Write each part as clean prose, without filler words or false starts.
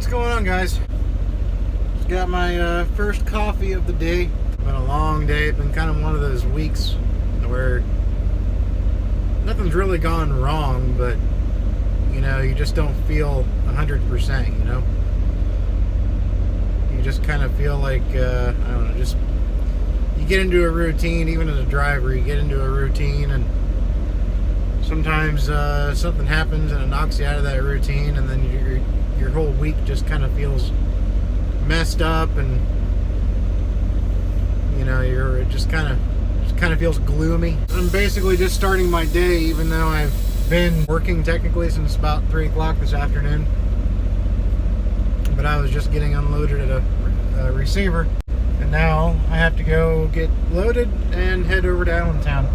What's going on, guys? Just got my first coffee of the day. It's been a long day. It's been kind of one of those weeks where nothing's really gone wrong, but you know, you just don't feel 100%, you know? You just kind of feel like, I don't know, just you get into a routine. Even as a driver, you get into a routine, and sometimes something happens and it knocks you out of that routine, and then your whole week just kind of feels messed up, and you know, it just kind of feels gloomy. I'm basically just starting my day, even though I've been working technically since about 3 o'clock this afternoon. But I was just getting unloaded at a receiver, and now I have to go get loaded and head over to Allentown.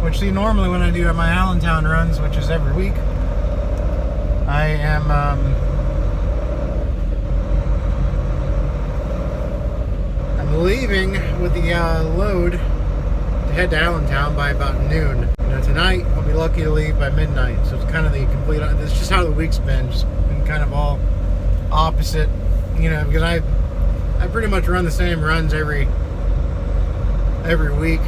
Which, see, normally when I do my Allentown runs, which is every week, I am I'm leaving with the load to head to Allentown by about noon. You know, tonight I'll be lucky to leave by midnight, so it's kind of the complete. It's just how the week's been. Just been kind of all opposite, you know, because I pretty much run the same runs every week.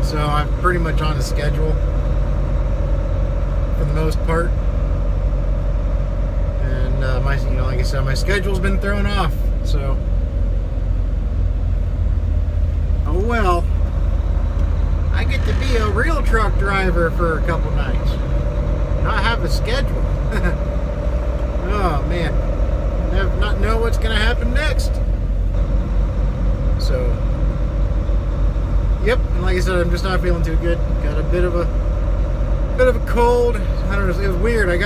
So I'm pretty much on a schedule for the most part, and like I said, my schedule's been thrown off. So, oh well, I get to be a real truck driver for a couple nights. Not have a schedule. Oh man, not know what's gonna happen next. So. Yep, and like I said, I'm just not feeling too good. Got a bit of a cold. I don't know, it was weird. I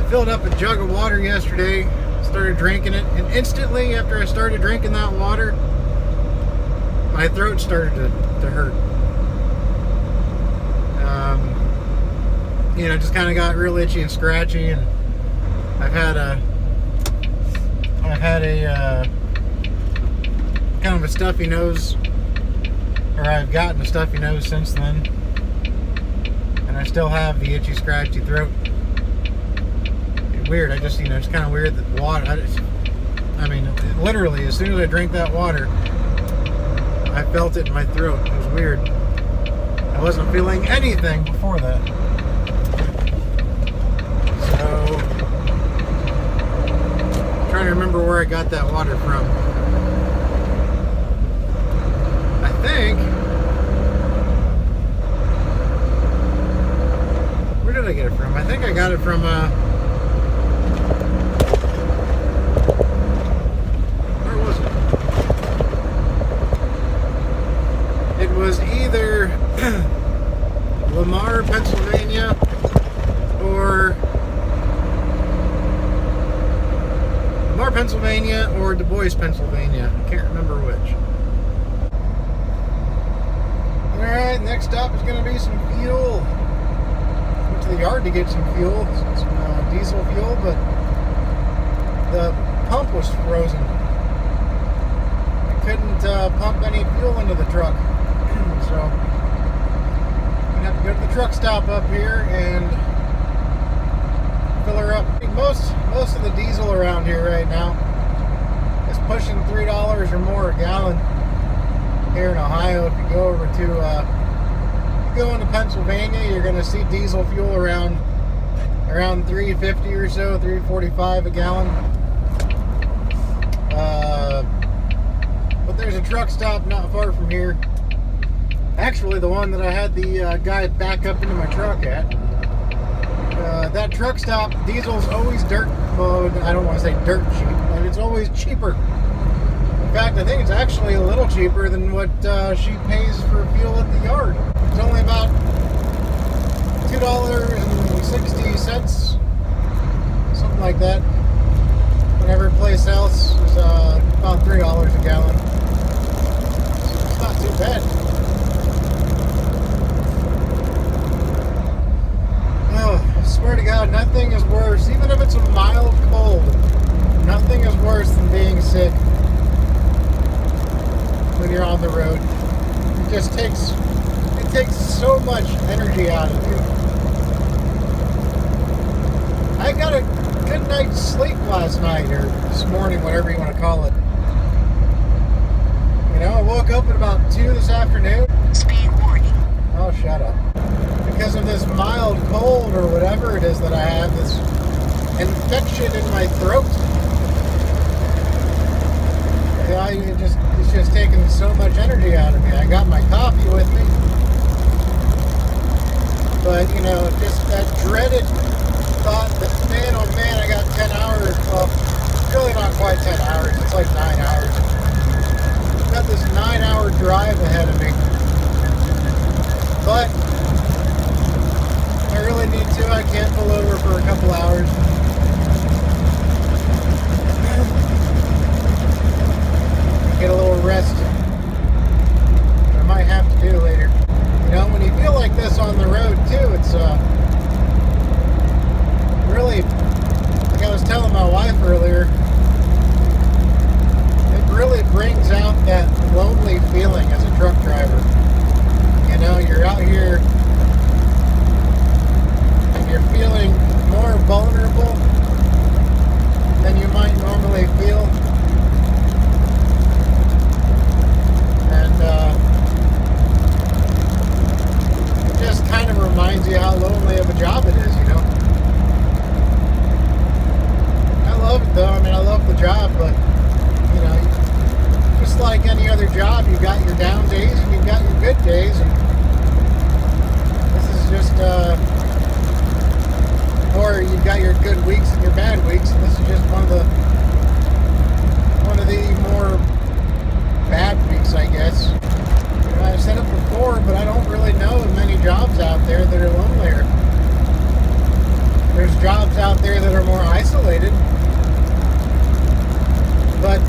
filled up a jug of water yesterday, started drinking it, and instantly after I started drinking that water, my throat started to hurt. You know, just kind of got real itchy and scratchy, and I've had a kind of a stuffy nose. Or I've gotten a stuffy nose since then, and I still have the itchy, scratchy throat. It's weird. I just, you know, it's kind of weird that water. I mean, literally, as soon as I drank that water, I felt it in my throat. It was weird. I wasn't feeling anything before that. So, I'm trying to remember where I got that water from. Where did I get it from? I think I got it from where was it? It was either Lamar, Pennsylvania, or Du Bois, Pennsylvania. I can't remember which. Alright, next stop is going to be some fuel. Went to the yard to get some fuel, some diesel fuel, but the pump was frozen. I couldn't pump any fuel into the truck. So, I'm going to have to go to the truck stop up here and fill her up. Most of the diesel around here right now is pushing $3 or more a gallon. Here in Ohio, if you go over to go into Pennsylvania, you're going to see diesel fuel around $3.50 or so, $3.45 a gallon. But there's a truck stop not far from here. Actually, the one that I had the guy back up into my truck at. That truck stop, diesel's always dirt. Well, I don't want to say dirt cheap, but it's always cheaper. In fact, I think it's actually a little cheaper than what she pays for fuel at the yard. It's only about $2.60, something like that. When every place else is about $3 a gallon. So it's not too bad. Oh, I swear to God, nothing is worse, even if it's a mild cold, nothing is worse than being sick when you're on the road. It just takes so much energy out of you. I got a night's sleep last night, or this morning, whatever you want to call it. You know, I woke up at about 2 this afternoon. Speed warning. Oh, shut up. Because of this mild cold or whatever it is that I have, this infection in my throat. Yeah, it's just taking so much energy out of me. I got my coffee with me. But, you know, just that dreaded thought that, man, oh man, I got 10 hours. Well, really not quite 10 hours. It's like 9 hours. I've got this 9-hour drive ahead of me. But I really need to. I can't pull over for a couple hours. Get a little rest. I might have to do later. You know, when you feel like this on the road too, it's really, like I was telling my wife earlier, it really brings out that lonely feeling as a truck driver. You know, you're out here and you're feeling more vulnerable than you might normally feel. It just kind of reminds you how lonely of a job it is, you know. I love it though. I mean, I love the job, but, you know, just like any other job, you've got your down days and you've got your good days, and this is just, or you've got your good weeks and your bad weeks, and this is just one of the more bad weeks, I guess. You know, I've said it before, but I don't really know of many jobs out there that are lonelier. There's jobs out there that are more isolated, but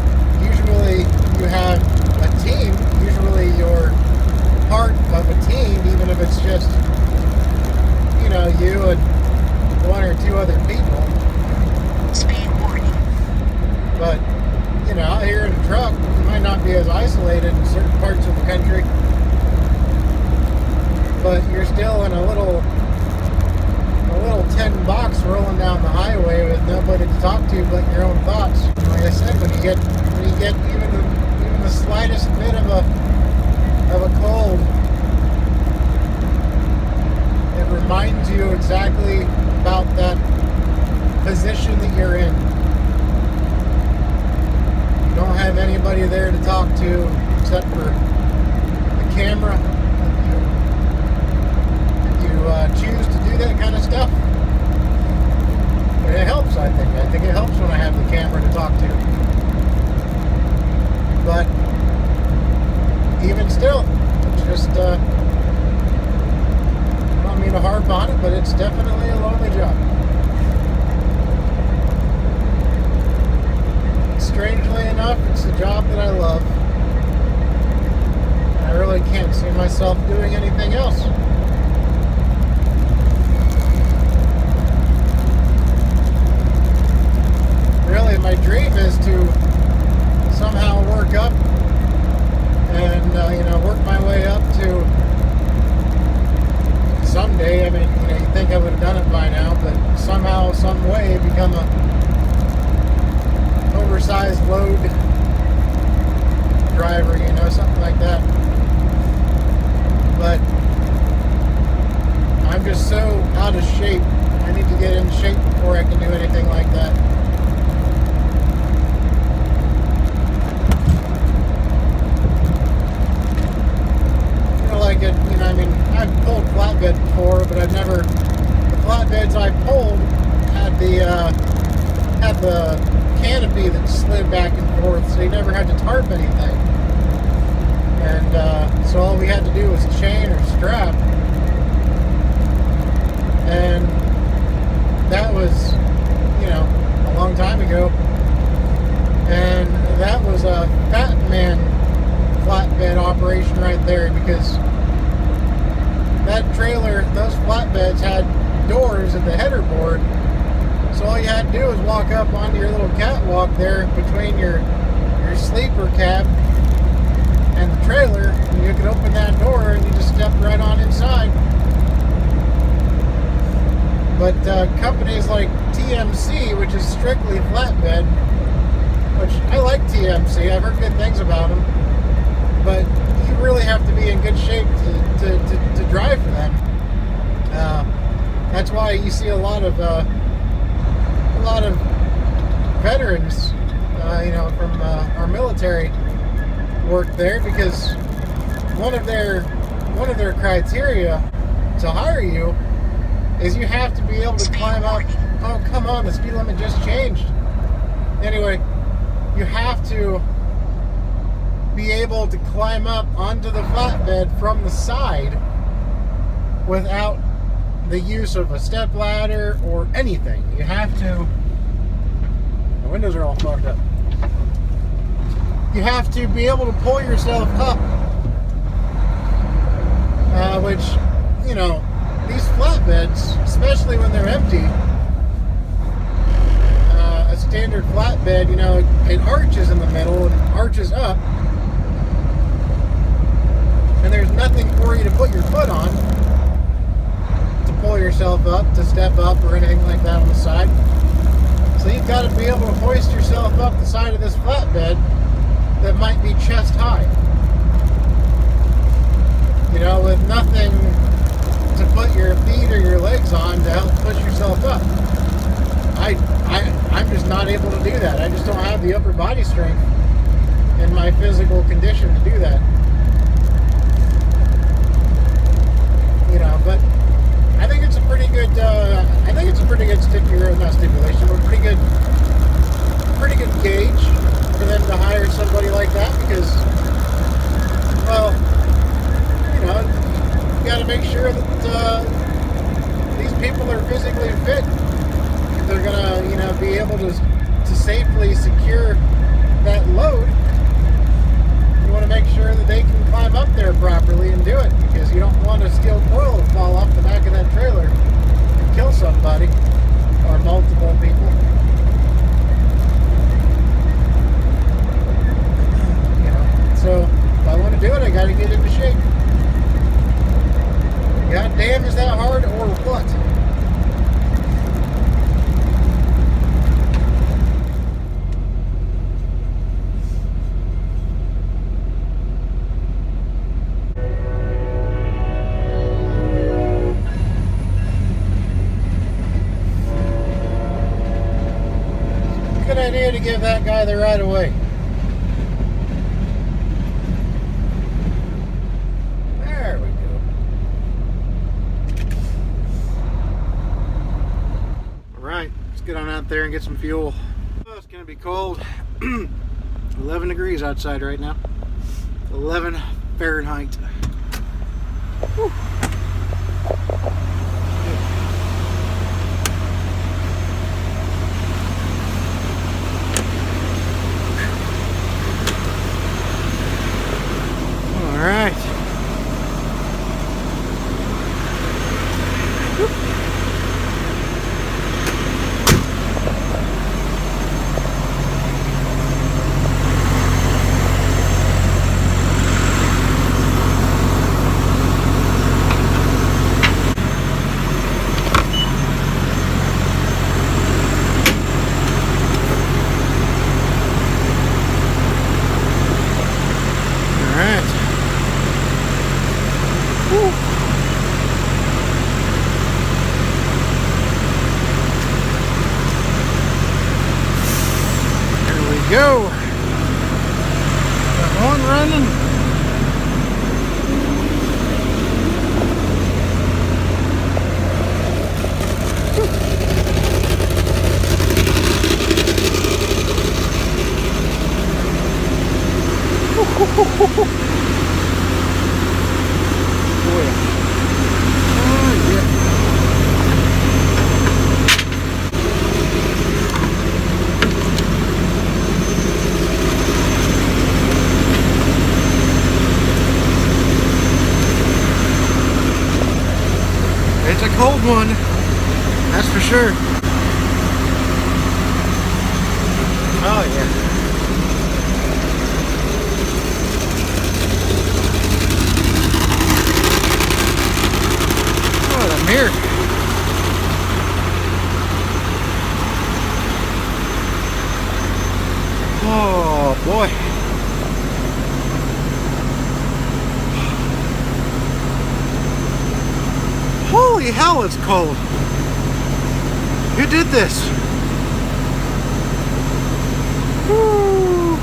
usually you have a team. Usually you're part of a team, even if it's just, you know, you and one or two other people. Speed warning. But, you know, out here in a truck, you might not be as isolated in certain parts of the country, but you're still in a little tin box rolling down the highway with nobody to talk to but your own thoughts. Like I said, when you get even the slightest bit of a cold, it reminds you exactly about that position that you're in. You don't have anybody there to talk to except for the camera. You choose to do that kind of stuff. And it helps, I think. I think it helps when I have the camera to talk to. But even still, it's just, I don't mean to harp on it, but it's definitely a lonely job. Strangely enough, it's a job that I love. And I really can't see myself doing anything else. Really, my dream is to somehow work up and, you know, work my way up to someday. I mean, you know, you'd think I would have done it by now, but somehow, some way, become a oversized load driver, you know, something like that. But I'm just so out of shape. I need to get in shape before I can do anything like that. You know, I mean, I've pulled flatbed before, but I've never, the flatbeds I pulled had the canopy that slid back and forth, so you never had to tarp anything. And so all we had to do was chain or strap. And that was, you know, a long time ago. And that was a fat man flatbed operation right there, because that trailer, those flatbeds had doors at the header board. So all you had to do was walk up onto your little catwalk there between your sleeper cab and the trailer, and you could open that door and you just stepped right on inside. But companies like TMC, which is strictly flatbed, which I like TMC, I've heard good things about them, but you really have to be in good shape to drive for them. That's why you see a lot of veterans, from our military work there, because one of their criteria to hire you is you have to be able to climb up. Oh, come on, the speed limit just changed. Anyway, you have to be able to climb up onto the flatbed from the side without the use of a step ladder or anything. You have to. The windows are all fogged up. You have to be able to pull yourself up, which, these flatbeds, especially when they're empty, a standard flatbed, it arches in the middle and arches up, and there's nothing for you to put your foot on to pull yourself up, to step up, or anything like that on the side. So you've got to be able to hoist yourself up the side of this flatbed that might be chest high, with nothing to put your feet or your legs on to help push yourself up. I'm just not able to do that. I just don't have the upper body strength and my physical condition to do that. But I think it's a pretty good. Not stipulation, but pretty good gauge for them to hire somebody like that, because, you got to make sure that these people are physically fit. If they're gonna, be able to safely secure that load, you want to make sure that they can climb up there properly and do it, because you don't want a steel coil to fall off the back of that trailer and kill somebody or multiple people. So if I want to do it, I got to get into shape. God damn, is that hard or what? Good idea to give that guy the right of way. There we go. Alright, let's get on out there and get some fuel. Oh, it's gonna be cold. 11 degrees outside right now. 11 Fahrenheit. Whew. Alright. Go! Got one running. Boy. Oh, yeah. It's a cold one, that's for sure. Oh yeah. Oh, the mirror. Boy. Holy hell, it's cold. Who did this? Woo.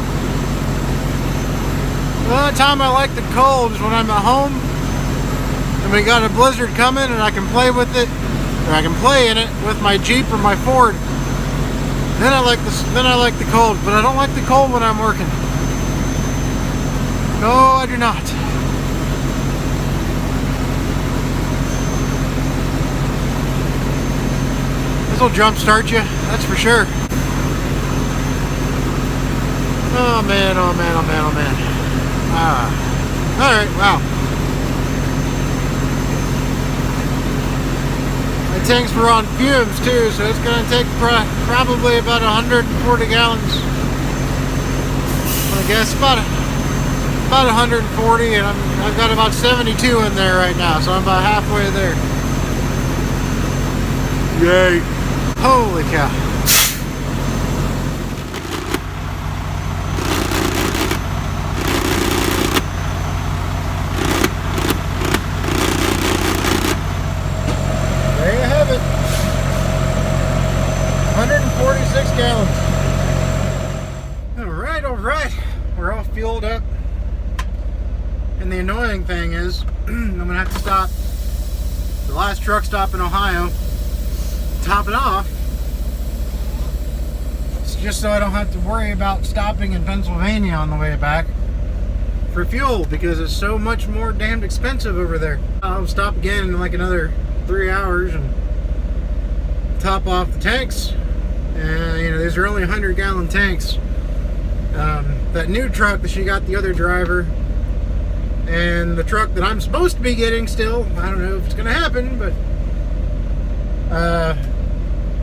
The only time I like the cold is when I'm at home and we got a blizzard coming and I can play with it, or I can play in it with my Jeep or my Ford. Then I like the cold, but I don't like the cold when I'm working. No, I do not. This will jumpstart you, that's for sure. Oh man, oh man, oh man, oh man. Alright, wow. My tanks were on fumes too, so it's going to take probably about 140 gallons. I guess about 140, and I've got about 72 in there right now, so I'm about halfway there. Yay! Holy cow! There you have it. 146 gallons. All right. We're all fueled up. And the annoying thing is, I'm gonna have to stop the last truck stop in Ohio, top it off. It's just so I don't have to worry about stopping in Pennsylvania on the way back for fuel, because it's so much more damned expensive over there. I'll stop again in like another 3 hours and top off the tanks. And you know, these are only 100-gallon tanks. That new truck that she got the other driver, and the truck that I'm supposed to be getting still, I don't know if it's gonna happen, but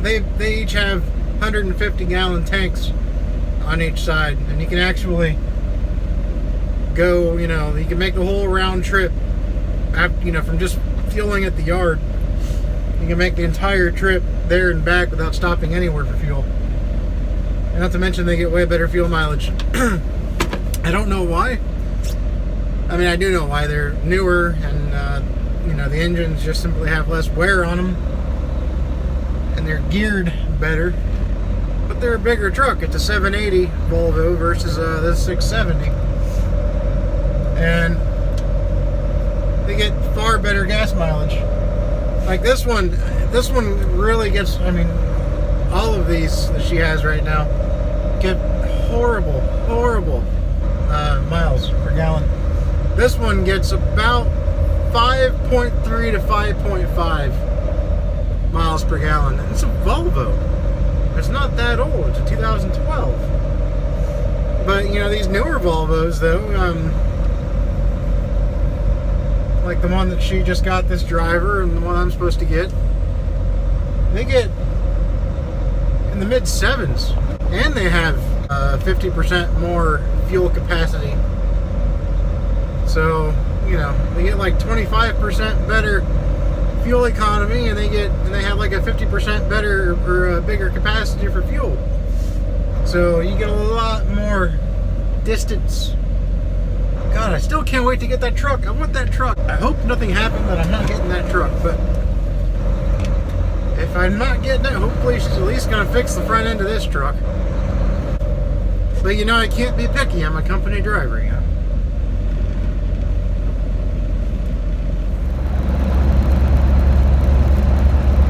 they each have 150-gallon tanks on each side, and you can actually go, you know, you can make the whole round trip after, you know, from just fueling at the yard. You can make the entire trip there and back without stopping anywhere for fuel. And not to mention they get way better fuel mileage. I don't know why. I mean, I do know why. They're newer, and you know, the engines just simply have less wear on them, and they're geared better. But they're a bigger truck. It's a 780 Volvo versus this 670, and they get far better gas mileage. Like this one really gets. I mean, all of these that she has right now get horrible miles per gallon. This one gets about 5.3 to 5.5 miles per gallon. And it's a Volvo. It's not that old. It's a 2012. But, you know, these newer Volvos, though, like the one that she just got this driver and the one I'm supposed to get, they get in the mid-7s. And they have 50% more fuel capacity. So, you know, they get like 25% better fuel economy, and they have like a 50% better or a bigger capacity for fuel. So you get a lot more distance. God, I still can't wait to get that truck. I want that truck. I hope nothing happened that I'm not getting that truck, but if I'm not getting it, hopefully she's at least gonna fix the front end of this truck. But you know, I can't be picky. I'm a company driver, you know.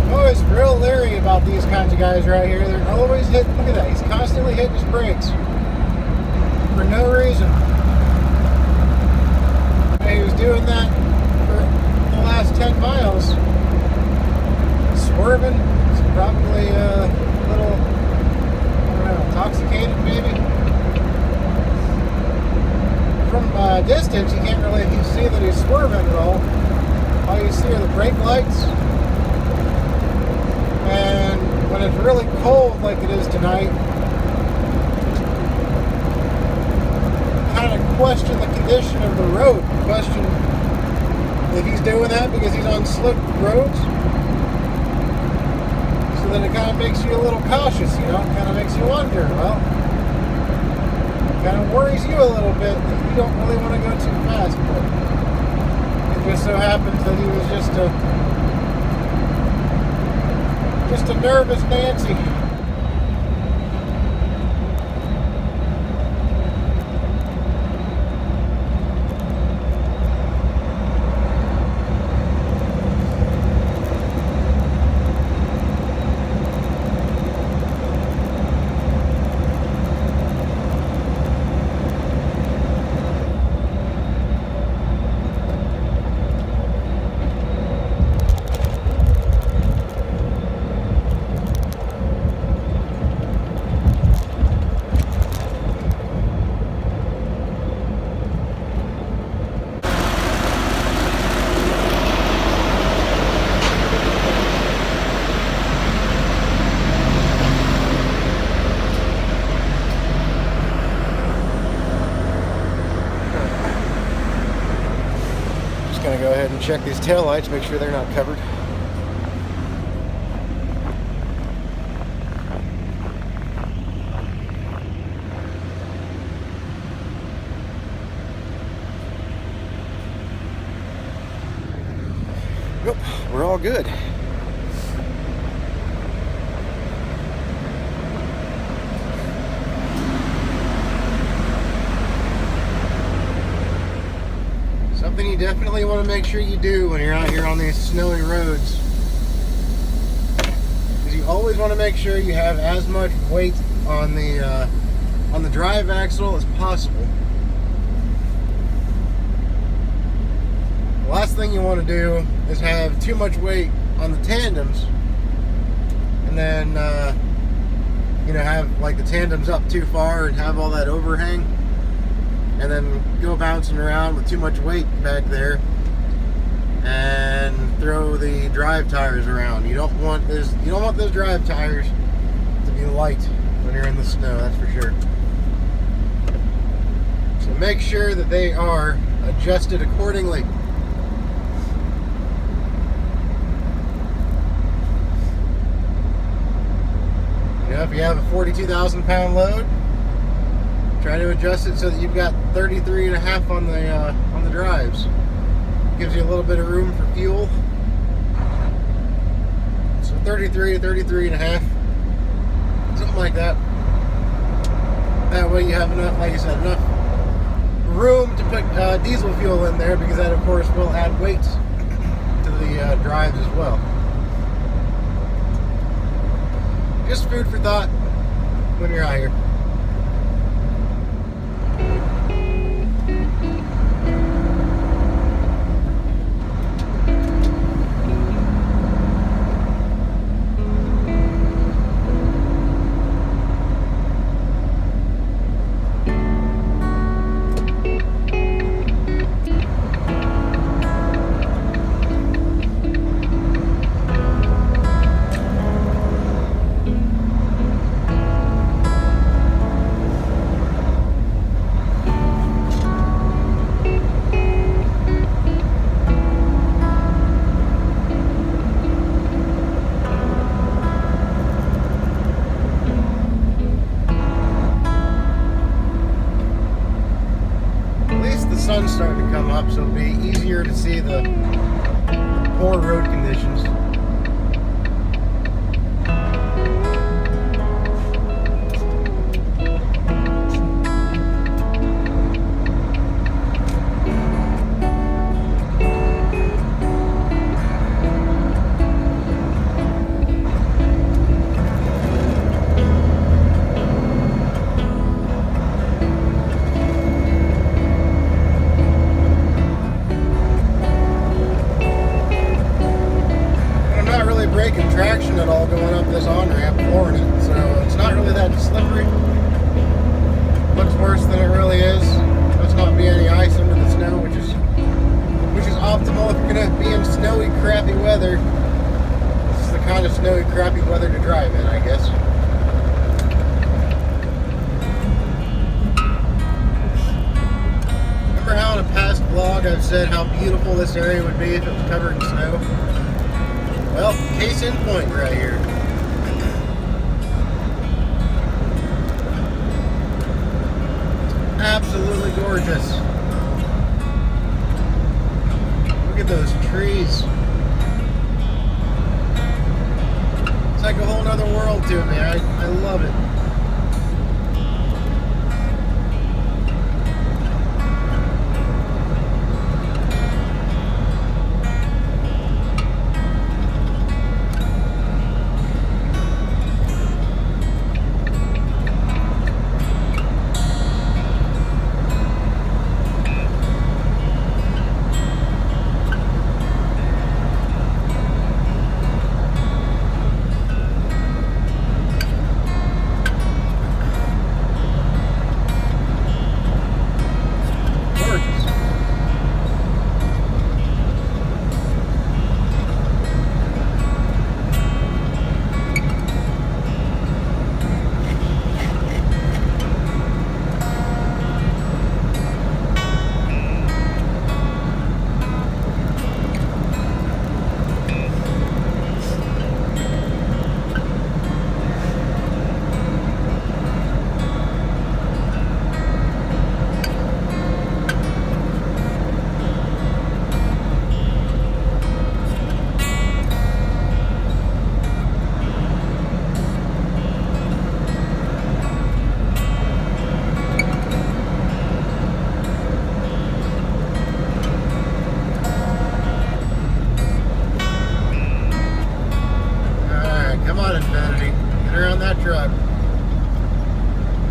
I'm always real leery about these kinds of guys right here. They're always hitting. Look at that. He's constantly hitting his brakes for no reason. He was doing that for the last 10 miles. Swerving. It's probably a little, I don't know, intoxicated maybe. From a distance, you can't really see that he's swerving at all. All you see are the brake lights. And when it's really cold like it is tonight, kind of question the condition of the road. Question if he's doing that because he's on slick roads. So then it kind of makes you a little cautious, you know. It kind of makes you wonder, well, kind of worries you a little bit that you don't really want to go too fast, but it just so happens that he was just a nervous Nancy. Gonna go ahead and check these taillights, make sure they're not covered. Yep, we're all good. Something you definitely want to make sure you do when you're out here on these snowy roads is you always want to make sure you have as much weight on the drive axle as possible. The last thing you want to do is have too much weight on the tandems and then have like the tandems up too far and have all that overhang, and then go bouncing around with too much weight back there and throw the drive tires around. You don't want those drive tires to be light when you're in the snow, that's for sure. So make sure that they are adjusted accordingly. If you have a 42,000 pound load, try to adjust it so that you've got 33.5 on the drives. Gives you a little bit of room for fuel. So 33 to 33.5, something like that. That way you have enough, like I said, enough room to put diesel fuel in there, because that of course will add weight to the drives as well. Just food for thought when you're out here. Sun's starting to come up, so it'll be easier to see the poor road conditions. Braking traction at all going up this on-ramp, flooring it, so it's not really that slippery. Looks worse than it really is. Must not be any ice under the snow, which is optimal if you're going to be in snowy, crappy weather. This is the kind of snowy, crappy weather to drive in, I guess. Remember how in a past vlog I've said how beautiful this area would be if it was covered in snow? Well, case in point right here. gorgeous. Look at those trees. It's like a whole nother world to me. I love it.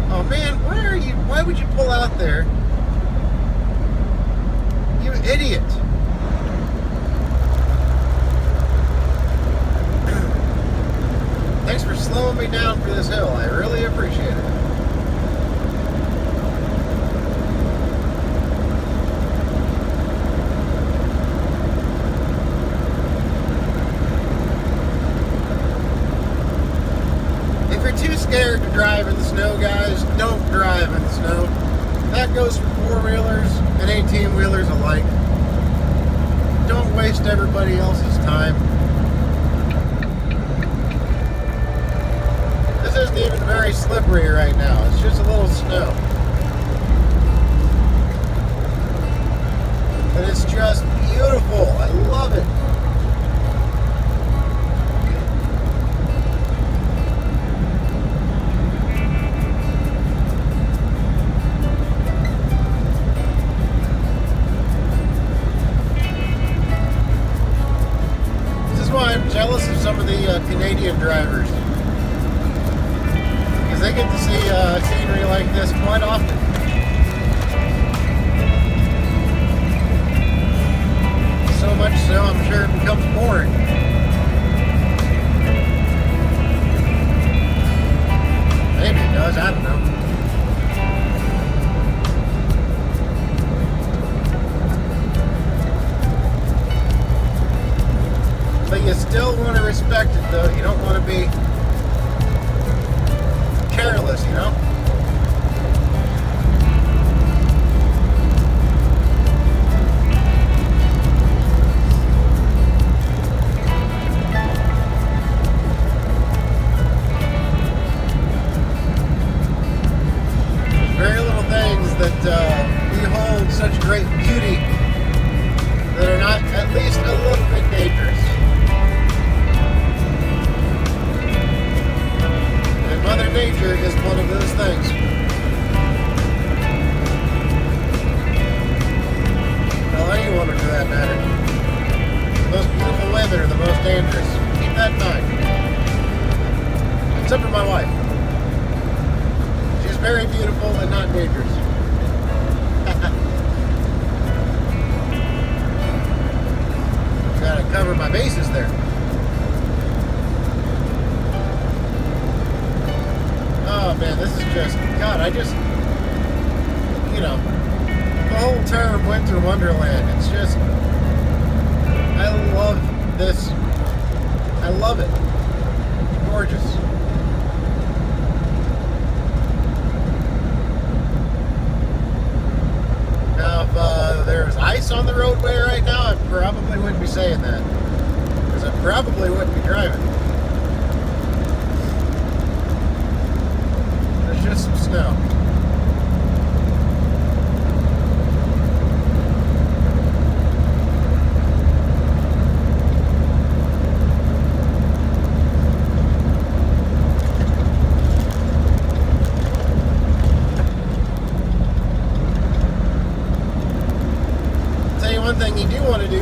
Oh man, why would you pull out there? You idiot. Thanks for slowing me down for this hill. I really appreciate it. If you're too scared to drive in the snow, guys, don't drive in the snow. That goes for four-wheelers and 18-wheelers alike. Don't waste everybody else's time. This isn't even very slippery right now. It's just a little snow. But it's just beautiful. I love it. I'm jealous of some of the Canadian drivers because they get to see scenery like this quite often. So much so, I'm sure it becomes boring. Maybe it does, I don't know. But you still want to respect it, though. You don't want to be careless, you know? There's very little things that behold such great beauty that are not at least a little bit dangerous. Mother Nature is one of those things. Well, anyone for that matter. The most beautiful women are the most dangerous. Keep that in mind. Except for my wife. She's very beautiful and not dangerous. Gotta cover my bases there. Oh man, this is just, God, you know, the whole term winter wonderland, it's just, I love this. I love it. Gorgeous. Now, if there's ice on the roadway right now, I probably wouldn't be saying that. Because I probably wouldn't be driving. Just some snow.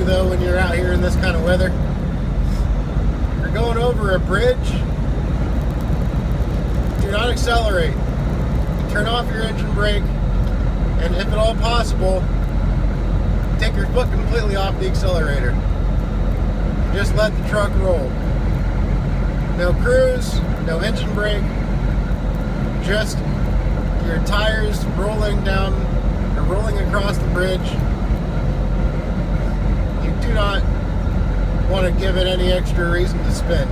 though when you're out here in this kind of weather. If you're going over a bridge, do not accelerate. Turn off your engine brake, and if at all possible, take your foot completely off the accelerator. Just let the truck roll. No cruise, no engine brake, just your tires rolling down or rolling across the bridge. You do not want to give it any extra reason to spin.